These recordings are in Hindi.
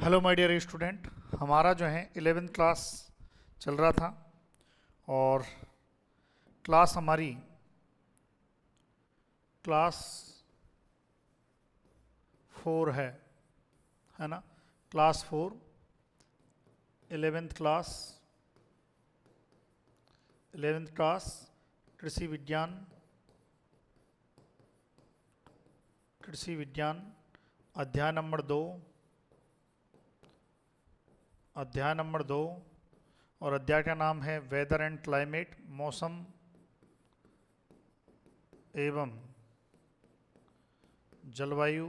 Hello my dear student. हमारा जो है 11th क्लास चल रहा था और क्लास हमारी क्लास 4 है ना। क्लास 4 11th क्लास कृषि विज्ञान अध्याय नंबर 2 और अध्याय का नाम है वेदर एंड क्लाइमेट, मौसम एवं जलवायु।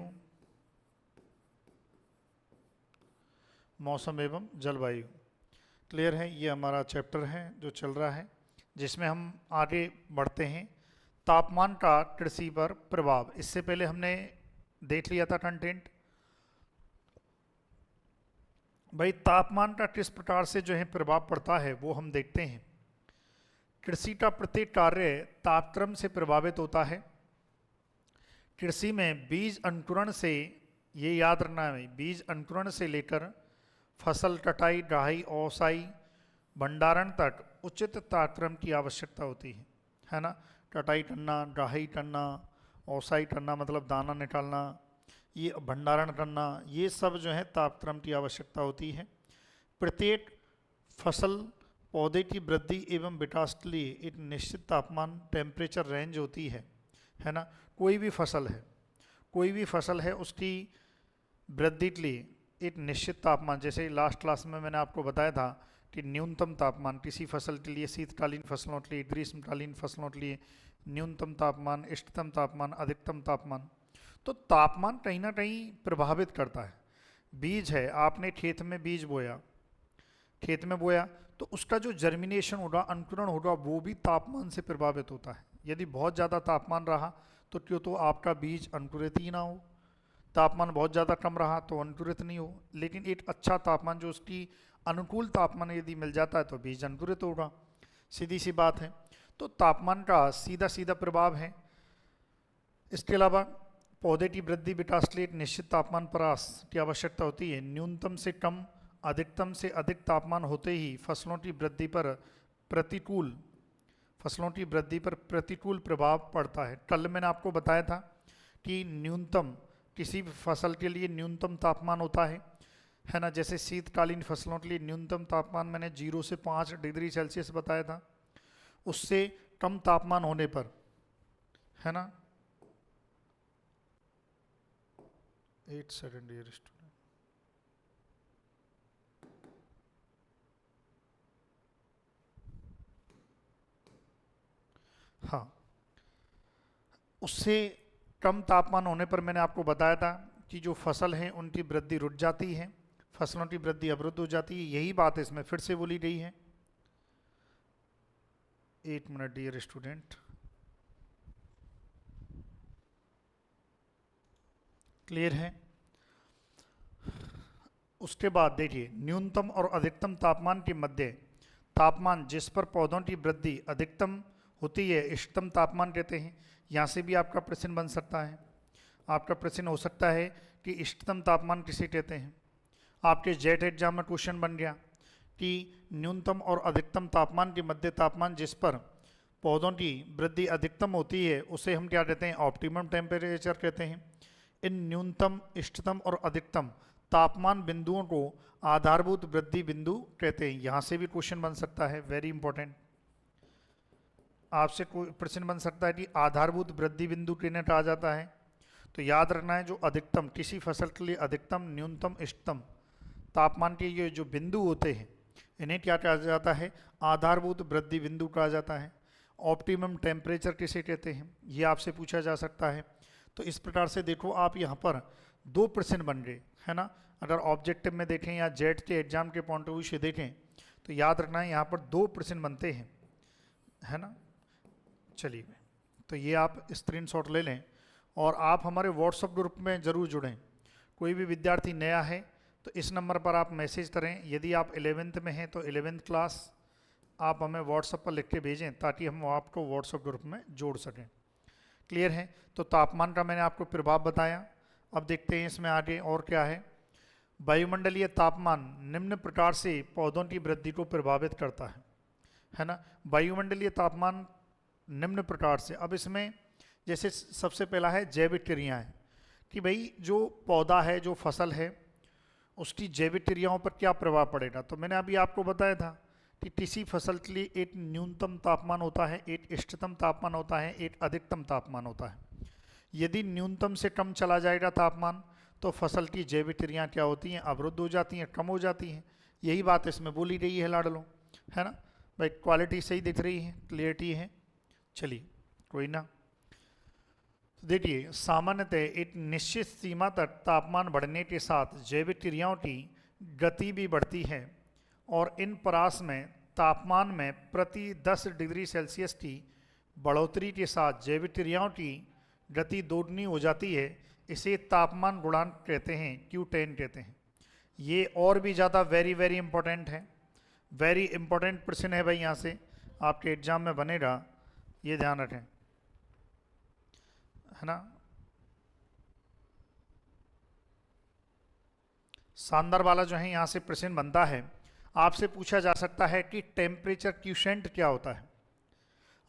क्लियर है, ये हमारा चैप्टर है जो चल रहा है, जिसमें हम आगे बढ़ते हैं। तापमान का कृषि पर प्रभाव। इससे पहले हमने देख लिया था कंटेंट। भाई तापमान का किस प्रकार से जो है प्रभाव पड़ता है वो हम देखते हैं। कृषि का प्रत्येक कार्य तापक्रम से प्रभावित होता है। कृषि में बीज अंकुरण से, ये याद रखना है, बीज अंकुरण से लेकर फसल कटाई, ढाई, ओसाई, भंडारण तक उचित तापक्रम की आवश्यकता होती है ना। कटाई करना, ढाई करना, ओसाई करना मतलब दाना निकालना, ये भंडारण करना, ये सब जो है तापक्रम की आवश्यकता होती है। प्रत्येक फसल पौधे की वृद्धि एवं विकास के लिए एक निश्चित तापमान टेम्परेचर रेंज होती है ना। कोई भी फसल है उसकी वृद्धि के लिए एक निश्चित तापमान, जैसे लास्ट क्लास में मैंने आपको बताया था कि न्यूनतम तापमान किसी फसल के लिए, शीतकालीन फसलों के लिए, ग्रीष्मकालीन फसलों के लिए न्यूनतम तापमान, इष्टतम तापमान, अधिकतम तापमान। तो तापमान कहीं ना कहीं प्रभावित करता है। बीज है, आपने खेत में बोया तो उसका जो जर्मिनेशन होगा, अंकुरण होगा, वो भी तापमान से प्रभावित होता है। यदि बहुत ज़्यादा तापमान रहा तो क्यों तो आपका बीज अंकुरित ही ना हो, तापमान बहुत ज़्यादा कम रहा तो अंकुरित नहीं हो। लेकिन एक अच्छा तापमान, जो उसकी अनुकूल तापमान यदि मिल जाता है तो बीज अंकुरित होगा, सीधी सी बात है। तो तापमान का सीधा सीधा प्रभाव है। इसके अलावा पौधे की वृद्धि विकास के लिए एक निश्चित तापमान परास की आवश्यकता होती है। न्यूनतम से कम, अधिकतम से अधिक तापमान होते ही फसलों की वृद्धि पर प्रतिकूल प्रभाव पड़ता है। कल मैंने आपको बताया था कि न्यूनतम, किसी भी फसल के लिए न्यूनतम तापमान होता है ना। जैसे शीतकालीन फसलों के लिए न्यूनतम तापमान मैंने 0 से 5 डिग्री सेल्सियस बताया था। उससे कम तापमान होने पर, है ना, 8 सेकंड डियर स्टूडेंट, हाँ, उससे कम तापमान होने पर मैंने आपको बताया था कि जो फसल है उनकी वृद्धि रुक जाती है, फसलों की वृद्धि अवरुद्ध हो जाती है। यही बात इसमें फिर से बोली गई है। 1 मिनट डियर स्टूडेंट, क्लियर है। उसके बाद देखिए, न्यूनतम और अधिकतम तापमान के मध्य तापमान जिस पर पौधों की वृद्धि अधिकतम होती है इष्टतम तापमान कहते हैं। यहाँ से भी आपका प्रश्न बन सकता है, आपका प्रश्न हो सकता है कि इष्टतम तापमान किसे कहते हैं। आपके जेट एग्जाम में क्वेश्चन बन गया कि न्यूनतम और अधिकतम तापमान के मध्य तापमान जिस पर पौधों की वृद्धि अधिकतम होती है उसे हम क्या कहते हैं, ऑप्टिमम टेम्परेचर कहते हैं। इन न्यूनतम, इष्टतम और अधिकतम तापमान बिंदुओं को आधारभूत वृद्धि बिंदु कहते हैं। यहाँ से भी क्वेश्चन बन सकता है, वेरी इंपॉर्टेंट। आपसे कोई प्रश्न बन सकता है कि आधारभूत वृद्धि बिंदु किन्हें कहा जाता है। तो याद रखना है, जो अधिकतम, किसी फसल के लिए अधिकतम, न्यूनतम, इष्टतम तापमान के ये जो बिंदु होते हैं इन्हें क्या कहा जाता है, आधारभूत वृद्धि बिंदु कहा जाता है। ऑप्टिमम टेम्परेचर किसे कहते हैं, ये आपसे पूछा जा सकता है। तो इस प्रकार से देखो, आप यहाँ पर 2 प्रश्न बन गए, है ना। अगर ऑब्जेक्टिव में देखें या जेट के एग्जाम के पॉइंट ऑफ व्यू से देखें तो याद रखना है यहाँ पर 2 प्रश्न बनते हैं, है ना। चलिए, तो ये आप स्क्रीनशॉट ले लें और आप हमारे व्हाट्सएप ग्रुप में ज़रूर जुड़ें। कोई भी विद्यार्थी नया है तो इस नंबर पर आप मैसेज करें। यदि आप 11th में हैं तो 11th क्लास आप हमें व्हाट्सएप पर लिख के भेजें ताकि हम आपको व्हाट्सएप ग्रुप में जोड़ सकें। क्लियर है। तो तापमान का मैंने आपको प्रभाव बताया। अब देखते हैं इसमें आगे और क्या है। वायुमंडलीय तापमान निम्न प्रकार से पौधों की वृद्धि को प्रभावित करता है ना। वायुमंडलीय तापमान निम्न प्रकार से, अब इसमें जैसे सबसे पहला है जैविक क्रियाएं, कि भाई जो पौधा है, जो फसल है, उसकी जैविक क्रियाओं पर क्या प्रभाव पड़ेगा। तो मैंने अभी आपको बताया था कि किसी फसल के लिए एक न्यूनतम तापमान होता है, एक इष्टतम तापमान होता है, एक अधिकतम तापमान होता है। यदि न्यूनतम से कम चला जाएगा तापमान तो फसल की जैविक क्रियाएं क्या होती हैं, अवरुद्ध हो जाती हैं, कम हो जाती हैं। यही बात इसमें बोली गई है लाडलो, है ना भाई। क्वालिटी सही दिख रही है, क्लियरिटी है, चलिए कोई ना। देखिए सामान्यतः एक निश्चित सीमा तक तापमान बढ़ने के साथ जैविक क्रियाओं की गति भी बढ़ती है और इन परास में तापमान में प्रति 10 डिग्री सेल्सियस की बढ़ोतरी के साथ जैविक क्रियाओं की गति दोगुनी हो जाती है। इसे तापमान गुणांक कहते हैं, Q10 कहते हैं। ये और भी ज़्यादा वेरी वेरी इंपॉर्टेंट है, वेरी इंपॉर्टेंट प्रश्न है भाई, यहाँ से आपके एग्जाम में बनेगा, ये ध्यान रखें, है ना। शानदार वाला जो है यहाँ से प्रश्न बनता है, आपसे पूछा जा सकता है कि टेम्परेचर क्यूशेंट क्या होता है।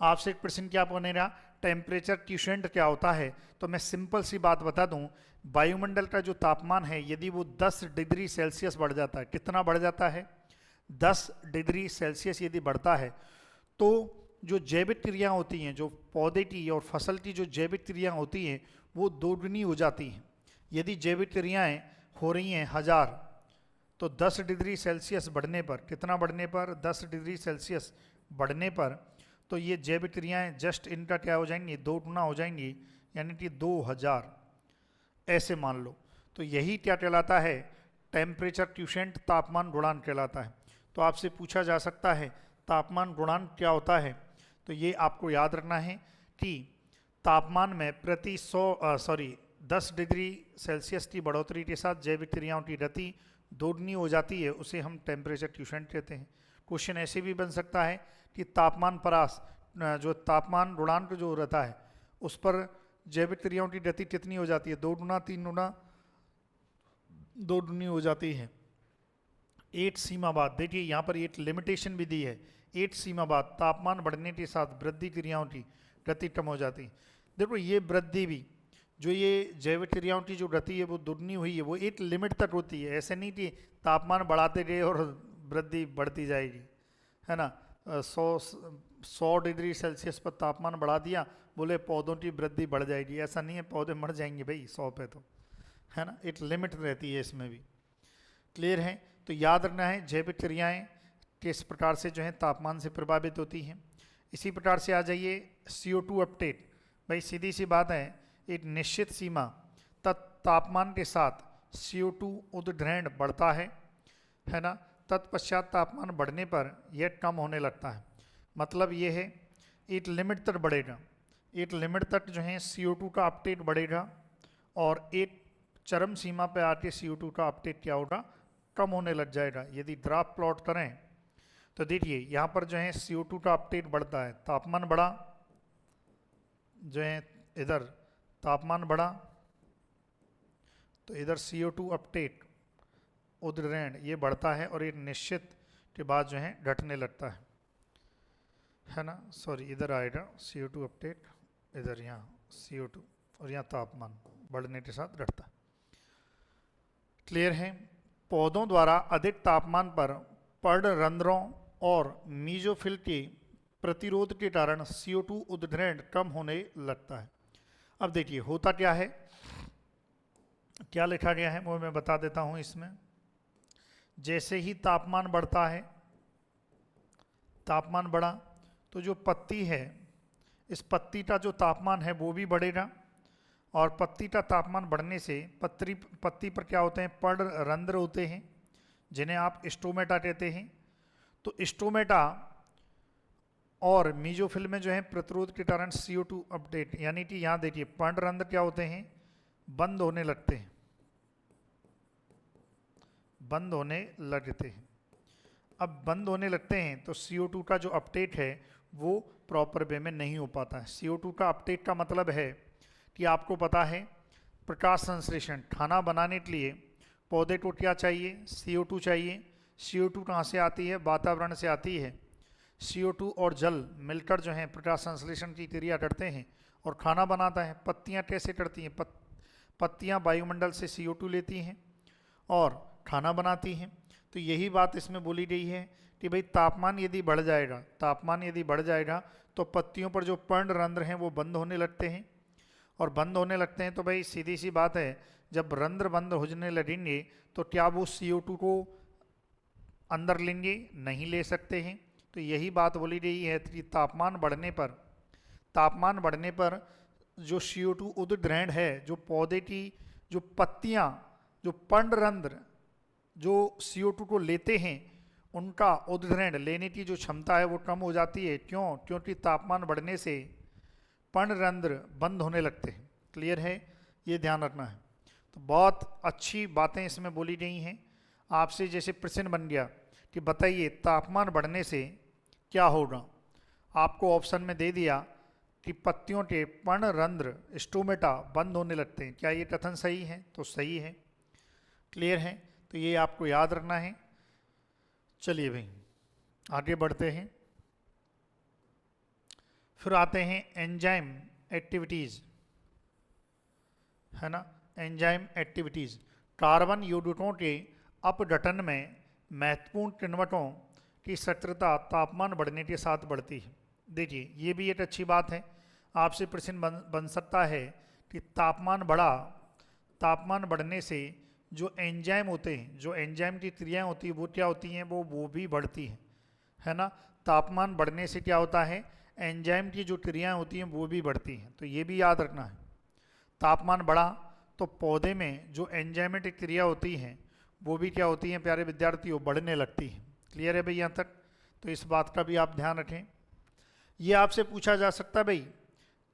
आपसे एक प्रश्न क्या बनेगा, टेम्परेचर क्यूशेंट क्या होता है। तो मैं सिंपल सी बात बता दूं, वायुमंडल का जो तापमान है यदि वो 10 डिग्री सेल्सियस बढ़ जाता है, कितना बढ़ जाता है, 10 डिग्री सेल्सियस यदि बढ़ता है, तो जो जैविक क्रियाएं होती हैं, जो पौधे की और फसल की जो जैविक क्रियाएं होती हैं वो दोगुनी हो जाती हैं। यदि जैविक क्रियाएं हो रही हैं 1000, तो 10 डिग्री सेल्सियस बढ़ने पर, कितना बढ़ने पर, 10 डिग्री सेल्सियस बढ़ने पर, तो ये जैविक क्रियाएं जस्ट इनका क्या हो जाएंगी, दोगुना हो जाएंगी, यानी कि 2000 ऐसे मान लो। तो यही क्या कहलाता है, टेम्परेचर क्यूशेंट, तापमान गुणांक कहलाता है। तो आपसे पूछा जा सकता है तापमान गुणांक क्या होता है। तो ये आपको याद रखना है कि तापमान में प्रति 10 डिग्री सेल्सियस की बढ़ोतरी के साथ जैविक क्रियाओं की गति दोगुनी हो जाती है, उसे हम टेम्परेचर क्यूशेंट कहते हैं। क्वेश्चन ऐसे भी बन सकता है कि तापमान परास, जो तापमान गुणांक जो रहता है उस पर जैविक क्रियाओं की गति कितनी हो जाती है, 2 गुना 3 गुना दोगुनी हो जाती है। एक सीमा बाद, देखिए यहाँ पर एक लिमिटेशन भी दी है, एक सीमा बाद तापमान बढ़ने के साथ वृद्धि क्रियाओं की गति कम हो जाती है। देखो ये वृद्धि भी, जो ये जैविक क्रियाओं की जो गति है वो दोगुनी हुई है, वो एक लिमिट तक होती है। ऐसे नहीं कि तापमान बढ़ाते गए और वृद्धि बढ़ती जाएगी, है ना। 100 डिग्री सेल्सियस पर तापमान बढ़ा दिया, बोले पौधों की वृद्धि बढ़ जाएगी, ऐसा नहीं है, पौधे मर जाएंगे भाई 100 पे, तो है ना, एक लिमिट रहती है इसमें भी। क्लियर है। तो याद रखना है जैविक क्रियाएं किस प्रकार से जो है तापमान से प्रभावित होती हैं। इसी प्रकार से आ जाइए CO2 अपटेक। भाई सीधी सी बात है, एक निश्चित सीमा तक तापमान के साथ CO2 उद्ग्रहण बढ़ता है ना। तत्पश्चात तापमान बढ़ने पर यह कम होने लगता है। मतलब ये है एक लिमिट तक बढ़ेगा, एक लिमिट तक जो है CO2 का अपटेक बढ़ेगा और एक चरम सीमा पे आके CO2 का अपटेक क्या होगा, कम होने लग जाएगा। यदि ग्राफ प्लॉट करें तो देखिए यहाँ पर जो है CO2 का अपटेक बढ़ता है, तापमान बढ़ा, जो है इधर तापमान बढ़ा तो इधर CO2 अपटेक उद्ग्रहण ये बढ़ता है और एक निश्चित के बाद जो है घटने लगता है ना। सॉरी, इधर आएगा CO2 अपटेक, इधर यहाँ CO2 और यहाँ तापमान बढ़ने के साथ घटता है। क्लियर है। पौधों द्वारा अधिक तापमान पर पर्णरंध्रों और मीजोफिल के प्रतिरोध के कारण CO2 उद्ग्रहण कम होने लगता है। अब देखिए होता क्या है, क्या लिखा गया है वो मैं बता देता हूं। इसमें जैसे ही तापमान बढ़ता है, तापमान बढ़ा तो जो पत्ती है, इस पत्ती का जो तापमान है वो भी बढ़ेगा और पत्ती का तापमान बढ़ने से पत्ती पर क्या होते हैं, पर्णरंध्र होते हैं जिन्हें आप स्टोमेटा कहते हैं। तो स्टोमेटा और मीजोफिल में जो है प्रतिरोध के कारण CO2 अपटेक, यानी कि यहाँ देखिए पर्णरंध्र क्या होते हैं, बंद होने लगते हैं, बंद होने लगते हैं। अब बंद होने लगते हैं तो CO2 का जो अपटेक है वो प्रॉपर वे में नहीं हो पाता है। CO2 का अपटेक का मतलब है कि आपको पता है प्रकाश संश्लेषण, खाना बनाने के लिए पौधे को क्या चाहिए, CO2 चाहिए। CO2 कहाँ से आती है, वातावरण से आती है। CO2 और जल मिलकर जो है प्रकाश संश्लेषण की क्रिया करते हैं और खाना बनाता है। पत्तियाँ कैसे करती हैं, पत्तियाँ वायुमंडल से CO2 लेती हैं और खाना बनाती हैं। तो यही बात इसमें बोली गई है कि भाई तापमान यदि बढ़ जाएगा, तापमान यदि बढ़ जाएगा तो पत्तियों पर जो पर्णरंध्र हैं वो बंद होने लगते हैं, और बंद होने लगते हैं तो भाई सीधी सी बात है, जब रंध्र बंद होने लगेंगे तो क्या वो CO2 को अंदर लेंगे, नहीं ले सकते हैं। तो यही बात बोली गई है कि तापमान बढ़ने पर जो CO2 उद्ग्रहण है, जो पौधे की जो पत्तियां, जो पर्णरंध्र जो CO2 को लेते हैं, उनका उद्ग्रहण लेने की जो क्षमता है वो कम हो जाती है। क्यों, क्योंकि तापमान बढ़ने से पर्णरंध्र बंद होने लगते हैं। क्लियर है, ये ध्यान रखना है। तो बहुत अच्छी बातें इसमें बोली गई हैं। आपसे जैसे प्रश्न बन गया कि बताइए तापमान बढ़ने से क्या होगा, आपको ऑप्शन में दे दिया कि पत्तियों के पर्णरंध्र स्टोमेटा बंद होने लगते हैं। क्या ये कथन सही है, तो सही है। क्लियर है, तो ये आपको याद रखना है। चलिए भाई आगे बढ़ते हैं। फिर आते हैं एंजाइम एक्टिविटीज़, है ना। एंजाइम एक्टिविटीज़ कार्बन यौगिकों के अपघटन में महत्वपूर्ण किण्वकों की सक्रियता तापमान बढ़ने के साथ बढ़ती है। देखिए ये भी एक अच्छी बात है। आपसे प्रश्न बन सकता है कि तापमान बढ़ने से जो एंजाइम होते हैं, जो एंजाइम की क्रियाएं होती है वो क्या होती हैं, वो भी बढ़ती हैं, है ना। तापमान बढ़ने से क्या होता है, एंजाइम की जो क्रियाएं होती हैं वो भी बढ़ती हैं। तो ये भी याद रखना है। तापमान बढ़ा तो पौधे में जो एंजाइमेटिक क्रिया होती हैं वो भी क्या होती हैं प्यारे विद्यार्थियों, बढ़ने लगती हैं। क्लियर है भाई यहाँ तक, तो इस बात का भी आप ध्यान रखें। ये आपसे पूछा जा सकता है भाई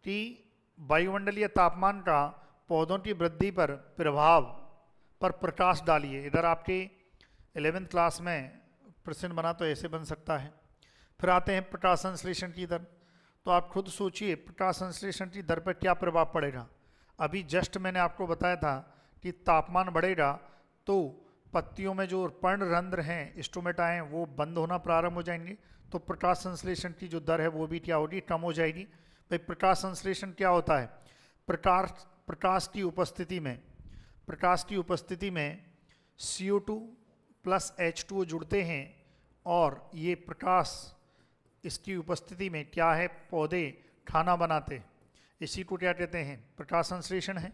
कि वायुमंडलीय तापमान का पौधों की वृद्धि पर प्रभाव पर प्रकाश डालिए। इधर आपके 11वीं क्लास में प्रश्न बना तो ऐसे बन सकता है। फिर आते हैं प्रकाश संश्लेषण की दर। तो आप खुद सोचिए प्रकाश संश्लेषण की दर पर क्या प्रभाव पड़ेगा। अभी जस्ट मैंने आपको बताया था कि तापमान बढ़ेगा तो पत्तियों में जो पर्णरंध्र हैं, स्टोमेटा हैं, वो बंद होना प्रारंभ हो जाएंगे। तो प्रकाश संश्लेषण की जो दर है वो भी क्या होगी, कम हो जाएगी। भाई प्रकाश संश्लेषण क्या होता है, प्रकाश की उपस्थिति में CO2 प्लस H2O जुड़ते हैं और ये प्रकाश, इसकी उपस्थिति में क्या है, पौधे खाना बनाते हैं। इसी को क्या कहते हैं, प्रकाश संश्लेषण है।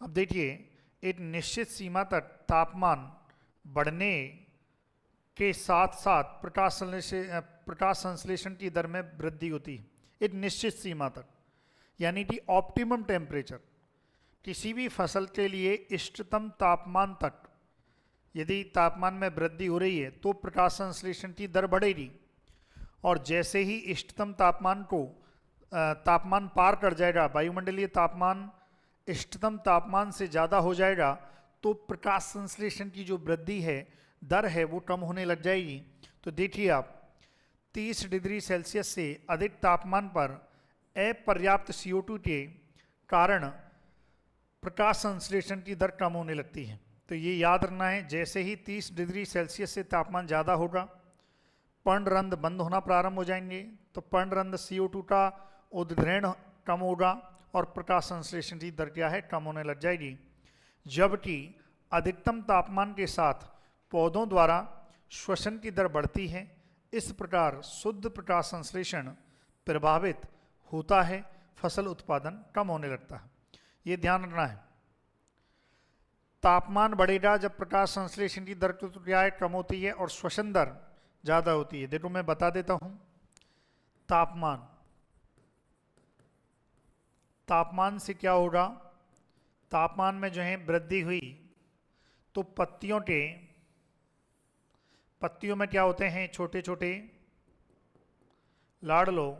अब देखिए एक निश्चित सीमा तक तापमान बढ़ने के साथ साथ प्रकाश संश्लेषण की दर में वृद्धि होती है एक निश्चित सीमा तक, यानी कि ऑप्टिमम टेम्परेचर। किसी भी फसल के लिए इष्टतम तापमान तक यदि तापमान में वृद्धि हो रही है तो प्रकाश संश्लेषण की दर बढ़ेगी, और जैसे ही इष्टतम तापमान पार कर जाएगा, वायुमंडलीय तापमान इष्टतम तापमान से ज़्यादा हो जाएगा, तो प्रकाश संश्लेषण की जो वृद्धि है, दर है, वो कम होने लग जाएगी। तो देखिए आप 30 डिग्री सेल्सियस से अधिक तापमान पर अपर्याप्त CO2 के कारण प्रकाश संश्लेषण की दर कम होने लगती है। तो ये याद रखना है, जैसे ही 30 डिग्री सेल्सियस से तापमान ज़्यादा होगा, पर्णरंध्र बंद होना प्रारंभ हो जाएंगे, तो पर्णरंध्र CO2 का उद्ग्रहण कम होगा और प्रकाश संश्लेषण की दर क्या है, कम होने लग जाएगी। जबकि अधिकतम तापमान के साथ पौधों द्वारा श्वसन की दर बढ़ती है। इस प्रकार शुद्ध प्रकाश संश्लेषण प्रभावित होता है, फसल उत्पादन कम होने लगता है। ये ध्यान रखना है। तापमान बढ़ेगा जब प्रकाश संश्लेषण की दर क्या है, कम होती है, और श्वसन दर ज़्यादा होती है। देखो मैं बता देता हूँ, तापमान से क्या होगा, तापमान में जो है वृद्धि हुई तो पत्तियों में क्या होते हैं, छोटे छोटे लाडलो,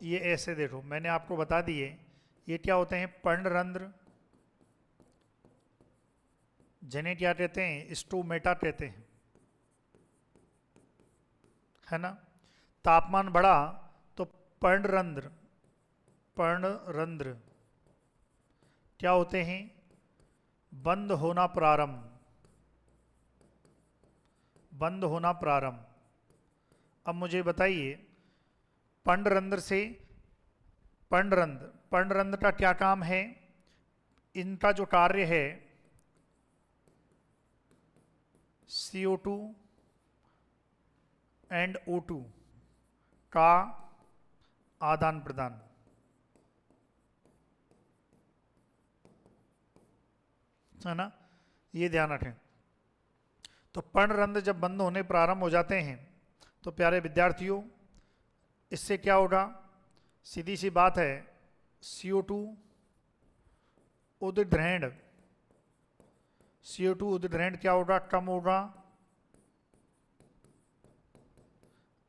ये ऐसे देखो मैंने आपको बता दिए, ये क्या होते हैं, पर्णरंध्र, जिन्हें क्या कहते हैं, स्टोमेटा कहते हैं, है ना। तापमान बढ़ा तो पर्णरंध्र क्या होते हैं, बंद होना प्रारंभ, बंद होना प्रारंभ। अब मुझे बताइए, पर्णरंध्र से पर्णरंध्र, पर्णरंध्र का क्या काम है? इनका जो कार्य है CO2 एंड O2 का आदान प्रदान, है ना, ये ध्यान रखें। तो पर्णरंध्र जब बंद होने प्रारंभ हो जाते हैं तो प्यारे विद्यार्थियों, इससे क्या होगा? सीधी सी बात है, CO2 उद्ग्रहण, CO2 उद्ग्रहण क्या होगा? कम होगा।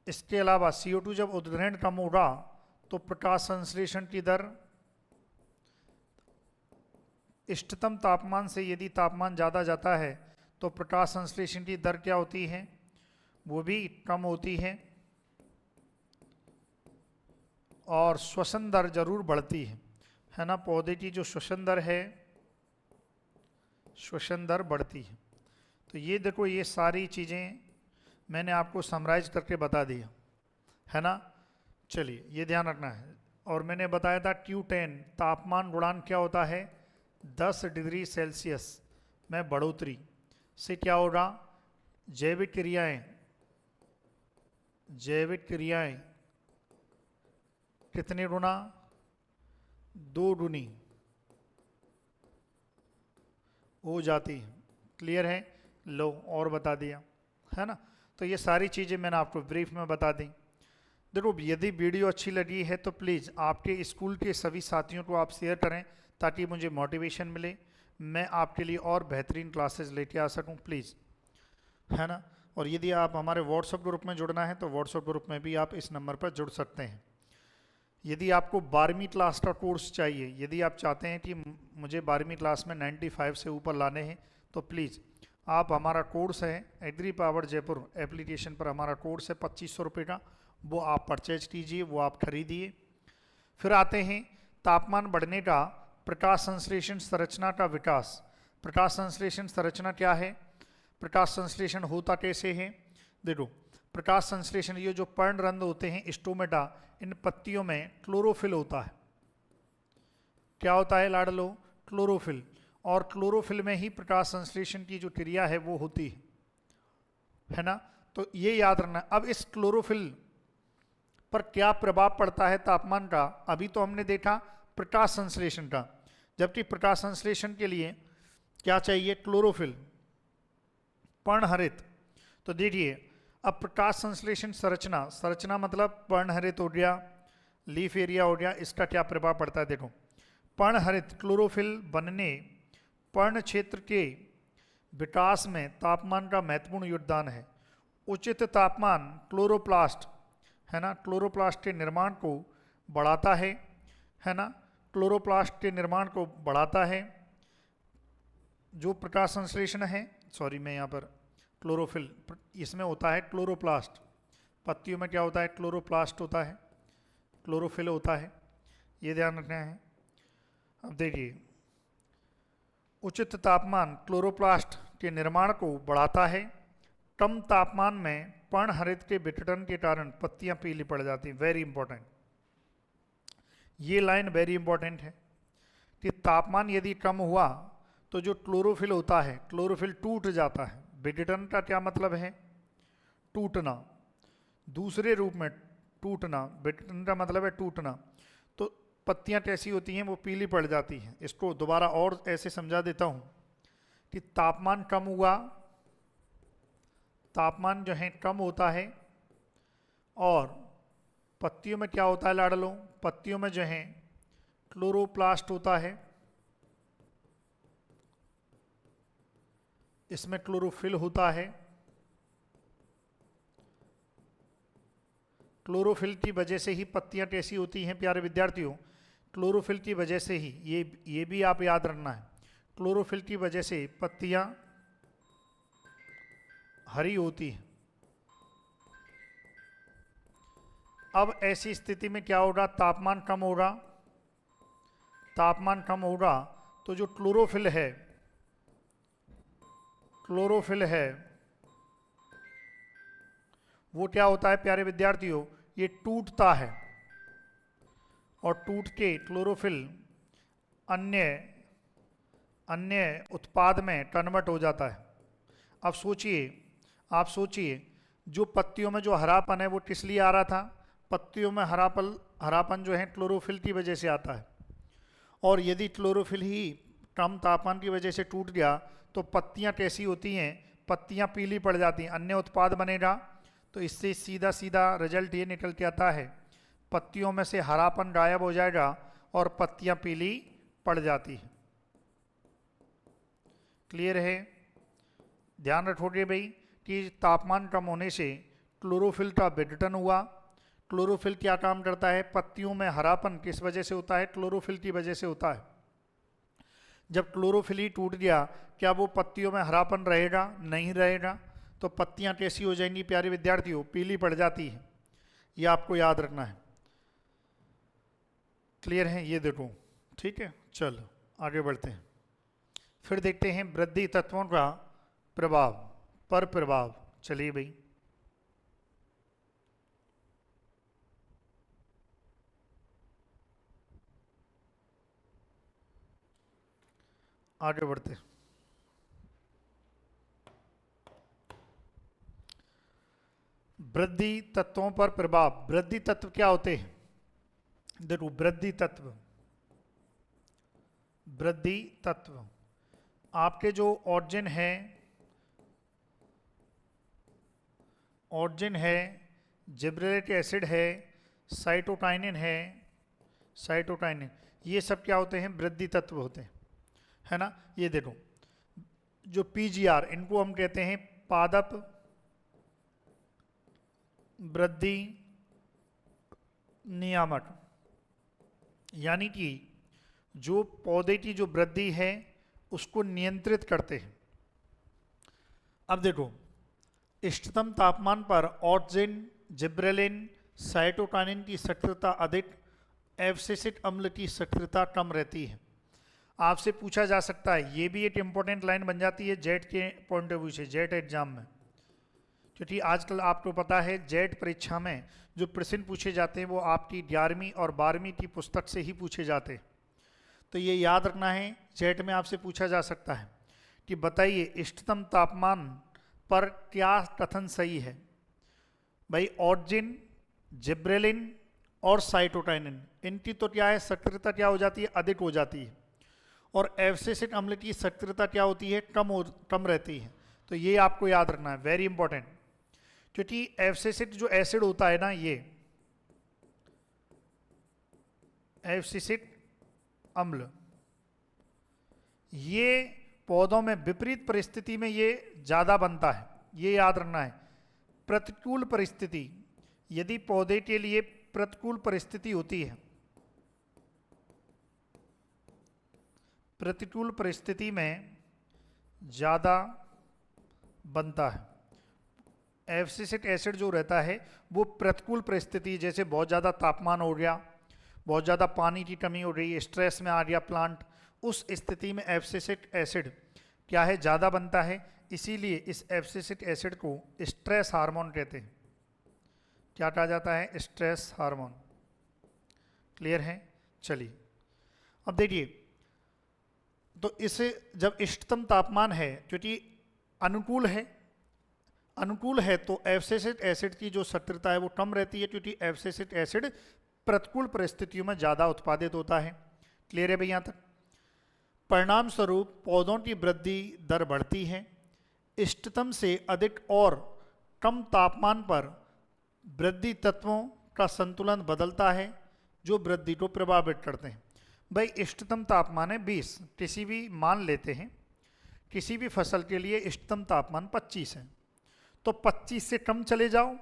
इसके अलावा CO2 जब उद्ग्रहण कम होगा तो प्रकाश संश्लेषण की दर, इष्टतम तापमान से यदि तापमान ज़्यादा जाता है तो प्रकाश संश्लेषण की दर क्या होती है? वो भी कम होती है, और श्वसन दर जरूर बढ़ती है ना। पौधे की जो श्वसन दर है, श्वसन दर बढ़ती है। तो ये देखो, ये सारी चीज़ें मैंने आपको समराइज करके बता दिया, है ना। चलिए, ये ध्यान रखना है। और मैंने बताया था Q10 तापमान गुणांक क्या होता है? 10 डिग्री सेल्सियस में बढ़ोतरी से क्या होगा? जैविक क्रियाएं, जैविक क्रियाएं कितने गुना? 2 गुनी हो जाती है। क्लियर है? लो, और बता दिया, है ना। तो ये सारी चीज़ें मैंने आपको ब्रीफ में बता दी। देखो, यदि वीडियो अच्छी लगी है तो प्लीज़ आपके स्कूल के सभी साथियों को आप शेयर करें ताकि मुझे मोटिवेशन मिले, मैं आपके लिए और बेहतरीन क्लासेस लेके आ सकूं, प्लीज़, है ना। और यदि आप हमारे व्हाट्सएप ग्रुप में जुड़ना है तो व्हाट्सएप ग्रुप में भी आप इस नंबर पर जुड़ सकते हैं। यदि आपको 12वीं क्लास का कोर्स चाहिए, यदि आप चाहते हैं कि मुझे 12वीं क्लास में 95 से ऊपर लाने हैं, तो प्लीज़ आप, हमारा कोर्स है एग्री पावर जयपुर एप्लीकेशन पर हमारा कोर्स है 2500 रुपये का, वो आप परचेज कीजिए, वो आप खरीदिए। फिर आते हैं तापमान बढ़ने का प्रकाश संश्लेषण संरचना का विकास। प्रकाश संश्लेषण संरचना क्या है? प्रकाश संश्लेषण होता कैसे है? देखो, प्रकाश संश्लेषण, ये जो पर्णरंध्र होते हैं स्टोमेटा, इन पत्तियों में क्लोरोफिल होता है। क्या होता है लाडलो? क्लोरोफिल। और क्लोरोफिल में ही प्रकाश संश्लेषण की जो क्रिया है वो होती है ना। तो ये याद रखना। अब इस क्लोरोफिल पर क्या प्रभाव पड़ता है तापमान का? अभी तो हमने देखा प्रकाश संश्लेषण का, जबकि प्रकाश संश्लेषण के लिए क्या चाहिए? क्लोरोफिल, पर्णहरित। तो देखिए, अब प्रकाश संश्लेषण संरचना, संरचना मतलब पर्णहरित हो गया, लीफ एरिया हो गया, इसका क्या प्रभाव पड़ता है? देखो, पर्णहरित क्लोरोफिल बनने, पर्ण क्षेत्र के विकास में तापमान का महत्वपूर्ण योगदान है। उचित तापमान क्लोरोप्लास्ट, है ना, क्लोरोप्लास्ट के निर्माण को बढ़ाता है ना, क्लोरोप्लास्ट के निर्माण को बढ़ाता है। जो प्रकाश संश्लेषण है, सॉरी मैं यहाँ पर क्लोरोफिल, इसमें होता है क्लोरोप्लास्ट, पत्तियों में क्या होता है? क्लोरोप्लास्ट होता है, क्लोरोफिल होता है, ये ध्यान रखना है। अब देखिए, उचित तापमान क्लोरोप्लास्ट के निर्माण को बढ़ाता है। कम तापमान में पर्णहरित के विघटन के कारण पत्तियां पीली पड़ जाती हैं। वेरी इंपॉर्टेंट, ये लाइन वेरी इंपॉर्टेंट है कि तापमान यदि कम हुआ तो जो क्लोरोफिल होता है, क्लोरोफिल टूट जाता है। विघटन का क्या मतलब है? टूटना, दूसरे रूप में टूटना। विघटन का मतलब है टूटना। तो पत्तियां कैसी होती हैं? वो पीली पड़ जाती हैं। इसको दोबारा और ऐसे समझा देता हूं कि तापमान कम हुआ, तापमान जो है कम होता है, और पत्तियों में क्या होता है लाडलो? पत्तियों में जो है क्लोरोप्लास्ट होता है, इसमें क्लोरोफिल होता है। क्लोरोफिल की वजह से ही पत्तियां कैसी होती हैं प्यारे विद्यार्थियों? क्लोरोफिल की वजह से ही, ये भी आप याद रखना है, क्लोरोफिल की वजह से पत्तियां हरी होती हैं। अब ऐसी स्थिति में क्या होगा? तापमान कम होगा, तापमान कम होगा तो जो क्लोरोफिल है क्लोरोफिल है वो क्या होता है प्यारे विद्यार्थियों, ये टूटता है और टूट के क्लोरोफिल अन्य अन्य उत्पाद में कन्वर्ट हो जाता है। अब सोचिए, आप सोचिए, जो पत्तियों में जो हरापन है वो किस लिए आ रहा था? पत्तियों में हरापन जो है क्लोरोफिल की वजह से आता है, और यदि क्लोरोफिल ही कम तापमान की वजह से टूट गया तो पत्तियां कैसी होती हैं? पत्तियां पीली पड़ जाती हैं, अन्य उत्पाद बनेगा। तो इससे सीधा सीधा रिजल्ट ये निकल के आता है, पत्तियों में से हरापन गायब हो जाएगा और पत्तियां पीली पड़ जाती हैं। क्लियर है? ध्यान रखोगे भाई कि तापमान कम होने से क्लोरोफिल का विघटन हुआ। क्लोरोफिल क्या काम करता है? पत्तियों में हरापन किस वजह से होता है? क्लोरोफिल की वजह से होता है। जब क्लोरोफिल ही टूट गया, क्या वो पत्तियों में हरापन रहेगा? नहीं रहेगा। तो पत्तियां कैसी हो जाएंगी प्यारे विद्यार्थियों? पीली पड़ जाती है। ये आपको याद रखना है। क्लियर है? ये देखो, ठीक है। चलो आगे बढ़ते हैं, फिर देखते हैं वृद्धि तत्वों का प्रभाव, पर प्रभाव। चलिए भाई, आगे बढ़ते हैं। वृद्धि तत्वों पर प्रभाव। वृद्धि तत्व क्या होते हैं? देखो, वृद्धि तत्व, वृद्धि तत्व आपके जो ऑक्सीजन है, जिब्रेलिक एसिड है, साइटोकाइनिन ये सब क्या होते हैं? वृद्धि तत्व होते हैं, है ना। ये देखो, जो पीजीआर, इनको हम कहते हैं पादप वृद्धि नियामक, यानी कि जो पौधे की जो वृद्धि है उसको नियंत्रित करते हैं। अब देखो, इष्टतम तापमान पर ऑक्सीजन, जिब्रेलिन, साइटोकाइनिन की सक्रियता अधिक, एब्सिसिक अम्ल की सक्रियता कम रहती है। आपसे पूछा जा सकता है, ये भी एक इंपॉर्टेंट लाइन बन जाती है जेट के पॉइंट ऑफ व्यू से, जेट एग्जाम में, क्योंकि आजकल आपको पता है जेट परीक्षा में जो प्रश्न पूछे जाते हैं वो आपकी 11वीं और 12वीं की पुस्तक से ही पूछे जाते हैं। तो ये याद रखना है, जेट में आपसे पूछा जा सकता है कि बताइए इष्टतम तापमान पर क्या कथन सही है। भाई ऑक्सीजन, जिब्रेलिन और साइटोकाइनिन, इनकी तो क्या है, सक्रियता क्या हो जाती है? अधिक हो जाती है, और एब्सिसिक अम्ल की सक्रियता क्या होती है? कम रहती है। तो ये आपको याद रखना है, वेरी इंपॉर्टेंट, क्योंकि एब्सिसिक जो एसिड होता है ना, ये एब्सिसिक अम्ल, ये पौधों में विपरीत परिस्थिति में ये ज्यादा बनता है, ये याद रखना है। प्रतिकूल परिस्थिति, यदि पौधे के लिए प्रतिकूल परिस्थिति होती है, प्रतिकूल परिस्थिति में ज्यादा बनता है। एब्सिसिक एसिड जो रहता है वो प्रतिकूल परिस्थिति, जैसे बहुत ज़्यादा तापमान हो गया, बहुत ज़्यादा पानी की कमी हो रही है, स्ट्रेस में आ गया प्लांट, उस स्थिति में एब्सिसिक एसिड क्या है? ज़्यादा बनता है। इसीलिए इस एब्सिसिक एसिड को स्ट्रेस हार्मोन कहते हैं। क्या कहा जाता है? Stress hormone. क्लियर है? चलिए अब देखिए, तो इसे जब इष्टतम तापमान है, क्योंकि अनुकूल है तो एब्सिसिक एसिड की जो सक्रियता है वो कम रहती है, क्योंकि एब्सिसिक एसिड प्रतिकूल परिस्थितियों में ज़्यादा उत्पादित होता है। क्लियर है भाई यहाँ तक? परिणाम स्वरूप पौधों की वृद्धि दर बढ़ती है। इष्टतम से अधिक और कम तापमान पर वृद्धि तत्वों का संतुलन बदलता है, जो वृद्धि को प्रभावित करते हैं। भाई इष्टतम तापमान है 20, किसी भी मान लेते हैं, किसी भी फसल के लिए इष्टतम तापमान 25 है, तो 25 से कम चले जाओ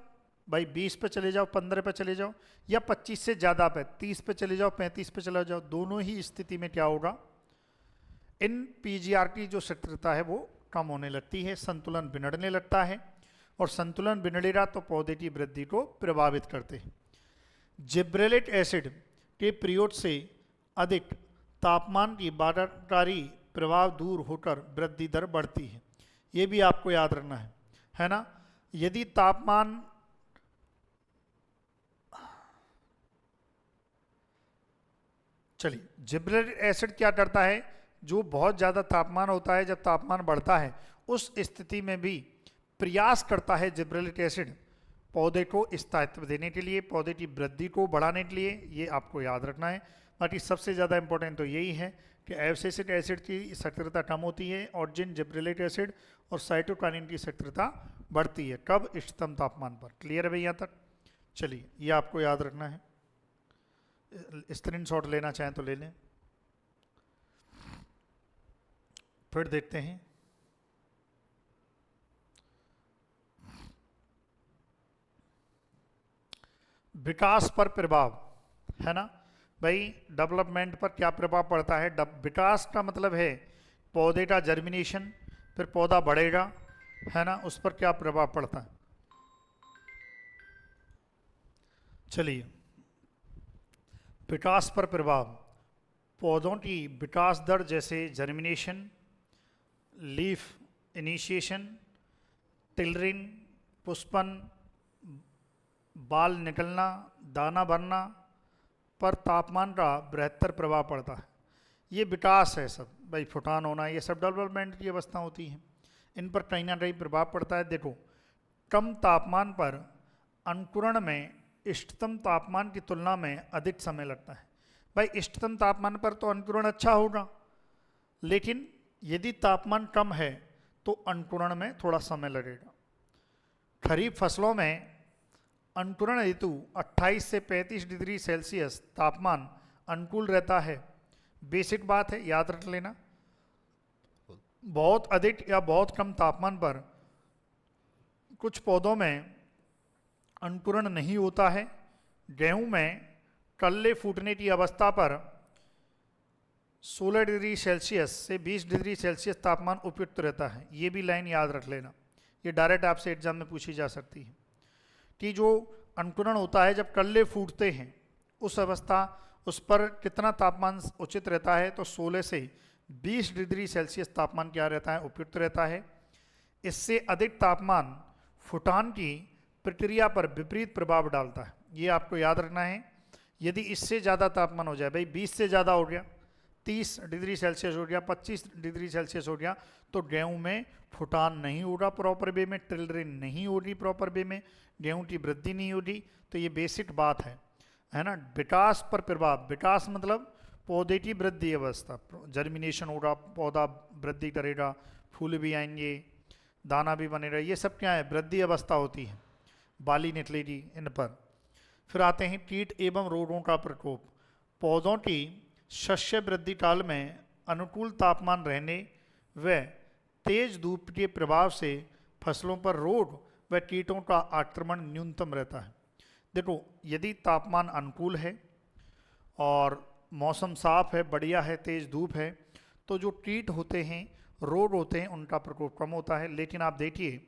भाई, 20 पे चले जाओ, 15 पे चले जाओ, या 25 से ज़्यादा पे 30 पे चले जाओ, 35 पे चले जाओ, दोनों ही स्थिति में क्या होगा? इन पीजीआर की जो सक्रियता है वो कम होने लगती है, संतुलन बिगड़ने लगता है, और संतुलन बिगड़ेगा तो पौधे की वृद्धि को प्रभावित करते हैं। जिब्रेलिक एसिड के प्रयोग से अधिक तापमान की बाध्यकारी प्रभाव दूर होकर वृद्धि दर बढ़ती है। ये भी आपको याद रखना है ना। यदि तापमान चलिए, जिब्रेलिक एसिड क्या करता है, जो बहुत ज़्यादा तापमान होता है, जब तापमान बढ़ता है उस स्थिति में भी प्रयास करता है जिब्रेलिक एसिड पौधे को स्थायित्व देने के लिए, पौधे की वृद्धि को बढ़ाने के लिए। ये आपको याद रखना है। बाकी सबसे ज़्यादा इंपॉर्टेंट तो यही है कि एब्सिसिक एसिड की सक्रियता कम होती है और जिन जिब्रेलिक एसिड और साइटोकिनिन की सक्रियता बढ़ती है, कब, इष्टतम तापमान पर। क्लियर है भाई यहाँ तक? चलिए, ये आपको याद रखना है। स्क्रीनशॉट लेना चाहें तो ले लें। फिर देखते हैं विकास पर प्रभाव, है ना भाई। डेवलपमेंट पर क्या प्रभाव पड़ता है? विकास का मतलब है पौधे का जर्मिनेशन, फिर पौधा बढ़ेगा, है ना, उस पर क्या प्रभाव पड़ता है। चलिए, विकास पर प्रभाव, पौधों की विकास दर जैसे जर्मिनेशन, लीफ इनिशिएशन, टिलरिंग, पुष्पन, बाल निकलना, दाना भरना पर तापमान का बृहत्तर प्रभाव पड़ता है। ये विकास है सब भाई, फुटान होना, ये सब डेवलपमेंट की अवस्था होती है, इन पर कहीं ना कहीं प्रभाव पड़ता है। देखो, कम तापमान पर अंकुरण में इष्टतम तापमान की तुलना में अधिक समय लगता है। भाई, इष्टतम तापमान पर तो अंकुरण अच्छा होगा, लेकिन यदि तापमान कम है तो अंकुरण में थोड़ा समय लगेगा। खरीफ फसलों में अंकुरण हेतु 28 से 35 डिग्री सेल्सियस तापमान अनुकूल रहता है। बेसिक बात है, याद रख लेना। बहुत अधिक या बहुत कम तापमान पर कुछ पौधों में अंकुरण नहीं होता है। गेहूं में कल्ले फूटने की अवस्था पर 16 डिग्री सेल्सियस से 20 डिग्री सेल्सियस तापमान उपयुक्त रहता है। ये भी लाइन याद रख लेना, ये डायरेक्ट आपसे एग्जाम में पूछी जा सकती है कि जो अंकुरण होता है जब कल्ले फूटते हैं उस अवस्था, उस पर कितना तापमान उचित रहता है, तो 16 से 20 डिग्री सेल्सियस तापमान क्या रहता है, उपयुक्त रहता है। इससे अधिक तापमान फुटान की प्रक्रिया पर विपरीत प्रभाव डालता है, ये आपको याद रखना है। यदि इससे ज़्यादा तापमान हो जाए, भाई 20 से ज़्यादा हो गया, 30 डिग्री सेल्सियस हो गया, 25 डिग्री सेल्सियस हो गया, तो गेहूं में फुटान नहीं होगा प्रॉपर वे में, टिलरिंग नहीं होगी प्रॉपर वे में, गेहूं की वृद्धि नहीं होगी। तो ये बेसिक बात है ना। विकास पर प्रभाव, विकास मतलब पौधे की वृद्धि अवस्था, जर्मिनेशन होगा, पौधा वृद्धि करेगा, फूल भी आएंगे, दाना भी बनेगा, ये सब क्या है, वृद्धि अवस्था होती है, बाली निकलेगी इन पर। फिर आते हैं कीट एवं रोगों का प्रकोप। पौधों की शस्य वृद्धि काल में अनुकूल तापमान रहने व तेज धूप के प्रभाव से फसलों पर रोग व कीटों का आक्रमण न्यूनतम रहता है। देखो, यदि तापमान अनुकूल है और मौसम साफ है, बढ़िया है, तेज धूप है, तो जो कीट होते हैं, रोग होते हैं, उनका प्रकोप कम होता है। लेकिन आप देखिए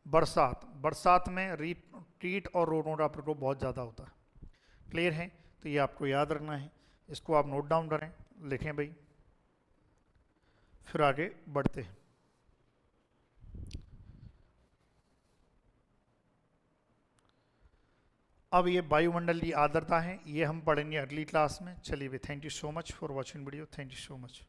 बरसात में कीट और रोगों का प्रकोप बहुत ज़्यादा होता है। क्लियर है? तो ये आपको याद रखना है, इसको आप नोट डाउन करें, लिखें भाई। फिर आगे बढ़ते हैं। अब ये वायुमंडल की आर्द्रता है, ये हम पढ़ेंगे अगली क्लास में। चलिए भाई, thank you so much for watching video, thank you so much.